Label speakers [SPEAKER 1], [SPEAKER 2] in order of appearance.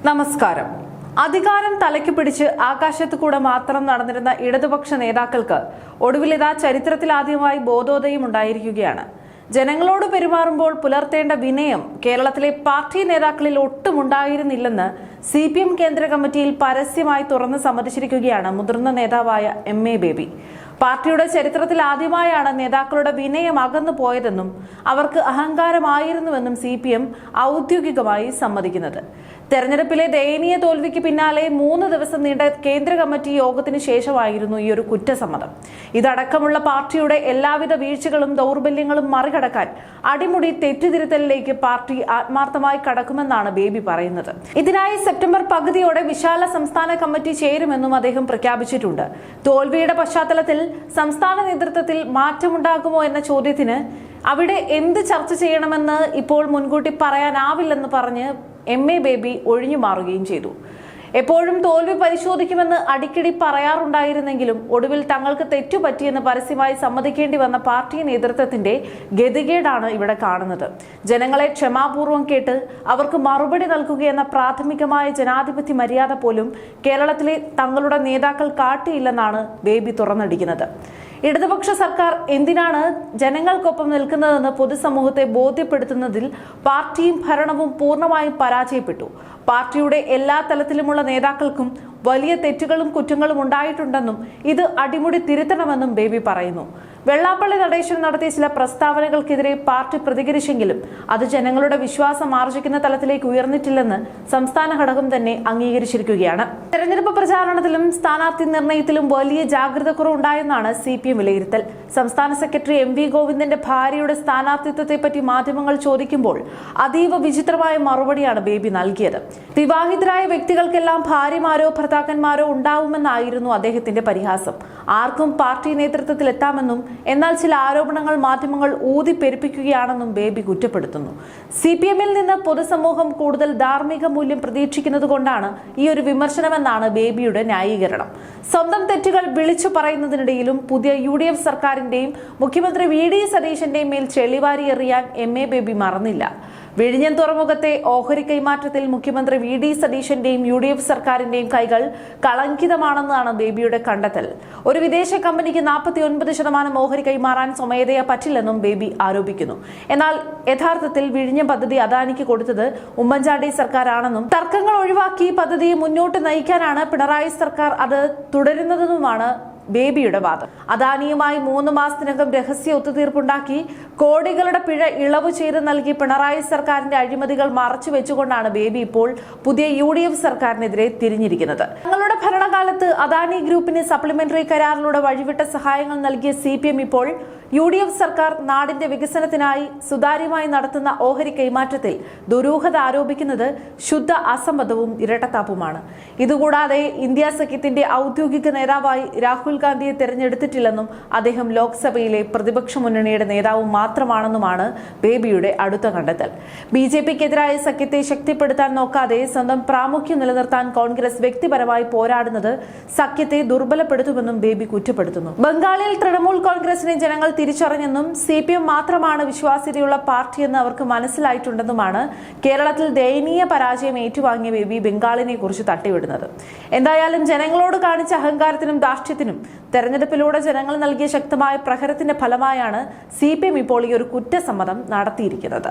[SPEAKER 1] നമസ്കാരം. അധികാരം തലയ്ക്ക് പിടിച്ച് ആകാശത്തു കൂടെ മാത്രം നടന്നിരുന്ന ഇടതുപക്ഷ നേതാക്കൾക്ക് ഒടുവിലിതാ ചരിത്രത്തിലാദ്യമായി ബോധോദയം ഉണ്ടായിരിക്കുകയാണ്. ജനങ്ങളോട് പെരുമാറുമ്പോൾ പുലർത്തേണ്ട വിനയം കേരളത്തിലെ പാർട്ടി നേതാക്കളിൽ ഒട്ടും ഉണ്ടായിരുന്നില്ലെന്ന് CPM കേന്ദ്ര കമ്മിറ്റിയിൽ പരസ്യമായി തുറന്ന് സമ്മതിച്ചിരിക്കുകയാണ് മുതിർന്ന നേതാവായ MA ബേബി. പാർട്ടിയുടെ ചരിത്രത്തിൽ ആദ്യമായാണ് നേതാക്കളുടെ വിനയം അകന്നു പോയതെന്നും അവർക്ക് അഹങ്കാരമായിരുന്നുവെന്നും CPM ഔദ്യോഗികമായി സമ്മതിക്കുന്നത്. തെരഞ്ഞെടുപ്പിലെ ദയനീയ തോൽവിക്ക് പിന്നാലെ 3 ദിവസം നീണ്ട കേന്ദ്ര കമ്മിറ്റി യോഗത്തിന് ശേഷമായിരുന്നു ഈ ഒരു കുറ്റസമ്മതം. ഇതടക്കമുള്ള പാർട്ടിയുടെ എല്ലാവിധ വീഴ്ചകളും ദൗർബല്യങ്ങളും മറികടക്കാൻ അടിമുടി തെറ്റുതിരുത്തലിലേക്ക് പാർട്ടി ആത്മാർത്ഥമായി കടക്കുമെന്നാണ് ബേബി പറയുന്നത്. ഇതിനായി സെപ്റ്റംബർ പകുതിയോടെ വിശാല സംസ്ഥാന കമ്മിറ്റി ചേരുമെന്നും അദ്ദേഹം പ്രഖ്യാപിച്ചിട്ടുണ്ട്. തോൽവിയുടെ പശ്ചാത്തലത്തിൽ സംസ്ഥാന നേതൃത്വത്തിൽ മാറ്റമുണ്ടാകുമോ എന്ന ചോദ്യത്തിന് അവിടെ എന്ത് ചർച്ച ചെയ്യണമെന്ന് ഇപ്പോൾ മുൻകൂട്ടി പറയാനാവില്ലെന്ന് പറഞ്ഞ് MA ബേബി ഒഴിഞ്ഞു മാറുകയും ചെയ്തു. എപ്പോഴും തോൽവി പരിശോധിക്കുമെന്ന് അടിക്കടി പറയാറുണ്ടായിരുന്നെങ്കിലും ഒടുവിൽ തങ്ങൾക്ക് തെറ്റുപറ്റിയെന്ന് പരസ്യമായി സമ്മതിക്കേണ്ടി വന്ന പാർട്ടി നേതൃത്വത്തിന്റെ ഗതികേടാണ് ഇവിടെ കാണുന്നത്. ജനങ്ങളെ ക്ഷമാപൂർവ്വം കേട്ട് അവർക്ക് മറുപടി നൽകുകയെന്ന പ്രാഥമികമായ ജനാധിപത്യ മര്യാദ പോലും കേരളത്തിലെ തങ്ങളുടെ നേതാക്കൾ കാട്ടിയില്ലെന്നാണ് ബേബി തുറന്നടിക്കുന്നത്. ഇടതുപക്ഷ സർക്കാർ എന്തിനാണ് ജനങ്ങൾക്കൊപ്പം നിൽക്കുന്നതെന്ന് പൊതുസമൂഹത്തെ ബോധ്യപ്പെടുത്തുന്നതിൽ പാർട്ടിയും ഭരണവും പൂർണ്ണമായും പരാജയപ്പെട്ടു. പാർട്ടിയുടെ എല്ലാ തലത്തിലുമുള്ള നേതാക്കൾക്കും വലിയ തെറ്റുകളും കുറ്റങ്ങളും ഉണ്ടായിട്ടുണ്ടെന്നും ഇത് അടിമുടി തിരുത്തണമെന്നും ബേബി പറയുന്നു. വെള്ളാപ്പള്ളി നടേശൻ നടത്തിയ ചില പ്രസ്താവനകൾക്കെതിരെ പാർട്ടി പ്രതികരിച്ചെങ്കിലും അത് ജനങ്ങളുടെ വിശ്വാസം ആർജിക്കുന്ന തലത്തിലേക്ക് ഉയർന്നിട്ടില്ലെന്ന് സംസ്ഥാന ഘടകം തന്നെ അംഗീകരിച്ചിരിക്കുകയാണ്. തെരഞ്ഞെടുപ്പ് പ്രചാരണത്തിലും സ്ഥാനാർത്ഥി നിർണയത്തിലും വലിയ ജാഗ്രത കുറവുണ്ടായെന്നാണ് CPM വിലയിരുത്തൽ. സംസ്ഥാന സെക്രട്ടറി MV ഗോവിന്ദന്റെ ഭാര്യയുടെ സ്ഥാനാർത്ഥിത്വത്തെപ്പറ്റി മാധ്യമങ്ങൾ ചോദിക്കുമ്പോൾ അതീവ വിചിത്രമായ മറുപടിയാണ് ബേബി നൽകിയത്. വിവാഹിതരായ വ്യക്തികൾക്കെല്ലാം ഭാര്യമാരോ ഭർത്താക്കന്മാരോ ഉണ്ടാവുമെന്നായിരുന്നു അദ്ദേഹത്തിന്റെ പരിഹാസം. ആർക്കും പാർട്ടി നേതൃത്വത്തിൽ എത്താമെന്നും എന്നാൽ ചില ആരോപണങ്ങൾ മാധ്യമങ്ങൾ ഊതിപ്പെരുപ്പിക്കുകയാണെന്നും ബേബി കുറ്റപ്പെടുത്തുന്നു. CPM-ൽ നിന്ന് പൊതുസമൂഹം കൂടുതൽ ധാർമ്മിക മൂല്യം പ്രതീക്ഷിക്കുന്നത് കൊണ്ടാണ് ഈ ഒരു വിമർശനമെന്നാണ് ബേബിയുടെ ന്യായീകരണം. സ്വന്തം തെറ്റുകൾ വിളിച്ചു പറയുന്നതിനിടയിലും പുതിയ UDF സർക്കാരിന്റെയും മുഖ്യമന്ത്രി VD സതീശന്റെയും മേൽ ചെളിവാരി എറിയാൻ MA ബേബി മറന്നില്ല. വിഴിഞ്ഞം തുറമുഖത്തെ ഓഹരി കൈമാറ്റത്തിൽ മുഖ്യമന്ത്രി VD സതീശന്റെയും UDF സർക്കാരിന്റെയും കൈകൾ കളങ്കിതമാണെന്നാണ് ബേബിയുടെ കണ്ടെത്തൽ. ഒരു വിദേശ കമ്പനിക്ക് 49% ഓഹരി കൈമാറാൻ സ്വമേധയാ പറ്റില്ലെന്നും ബേബി ആരോപിക്കുന്നു. എന്നാൽ യഥാർത്ഥത്തിൽ വിഴിഞ്ഞം പദ്ധതി അദാനിക്ക് കൊടുത്തത് ഉമ്മൻചാണ്ടി സർക്കാരാണെന്നും തർക്കങ്ങൾ ഒഴിവാക്കി പദ്ധതിയെ മുന്നോട്ട് നയിക്കാനാണ് പിണറായി സർക്കാർ അത് തുടരുന്നതെന്നുമാണ് ബേബിയുടെ വാദം. അദാനിയുമായി 3 മാസത്തിനകം രഹസ്യ ഒത്തുതീർപ്പുണ്ടാക്കി കോടികളുടെ പിഴ ഇളവ് ചെയ്ത് നൽകി പിണറായി സർക്കാരിന്റെ അഴിമതികൾ മറച്ചു വെച്ചുകൊണ്ടാണ് ബേബി ഇപ്പോൾ പുതിയ UDF സർക്കാരിനെതിരെ തിരിഞ്ഞിരിക്കുന്നത്. തങ്ങളുടെ ഭരണകാലത്ത് അദാനി ഗ്രൂപ്പിന് സപ്ലിമെന്ററി കരാറിലൂടെ വഴിവിട്ട സഹായങ്ങൾ നൽകിയ CPM ഇപ്പോൾ UDF സർക്കാർ നാടിന്റെ വികസനത്തിനായി സുതാര്യമായി നടത്തുന്ന ഓഹരി കൈമാറ്റത്തിൽ ദുരൂഹത ആരോപിക്കുന്നത് ശുദ്ധ അസംബന്ധവും ഇരട്ടത്താപ്പുമാണ്. ഇതുകൂടാതെ ഇന്ത്യ സഖ്യത്തിന്റെ ഔദ്യോഗിക നേതാവായി രാഹുൽ ഗാന്ധിയെ തെരഞ്ഞെടുത്തിട്ടില്ലെന്നും അദ്ദേഹം ലോക്സഭയിലെ പ്രതിപക്ഷ മുന്നണിയുടെ നേതാവ് മാത്രമാണെന്നുമാണ് ബേബിയുടെ അടുത്ത കണ്ടെത്തൽ. BJP-ക്കെതിരായ സഖ്യത്തെ ശക്തിപ്പെടുത്താൻ നോക്കാതെ സ്വന്തം പ്രാമുഖ്യം നിലനിർത്താൻ കോൺഗ്രസ് വ്യക്തിപരമായി പോരാടുന്നത് സഖ്യത്തെ ദുർബലപ്പെടുത്തുമെന്നും ബേബി കുറ്റപ്പെടുത്തുന്നു. ബംഗാളിൽ തൃണമൂൽ കോൺഗ്രസിനെ ജനങ്ങൾ തിരിച്ചറിഞ്ഞെന്നും CPM മാത്രമാണ് വിശ്വാസ്യതയുള്ള പാർട്ടിയെന്ന് അവർക്ക് മനസ്സിലായിട്ടുണ്ടെന്നുമാണ് കേരളത്തിൽ ദയനീയ പരാജയം ഏറ്റുവാങ്ങിയ ബേബി ബംഗാളിനെ കുറിച്ച് തട്ടിവിടുന്നത്. എന്തായാലും ജനങ്ങളോട് കാണിച്ച അഹങ്കാരത്തിനും ധാർഷ്ട്യത്തിനും തെരഞ്ഞെടുപ്പിലൂടെ ജനങ്ങൾ നൽകിയ ശക്തമായ പ്രഹരത്തിന്റെ ഫലമായാണ് CPM ഇപ്പോൾ ഈ ഒരു കുറ്റസമ്മതം നടത്തിയിരിക്കുന്നത്.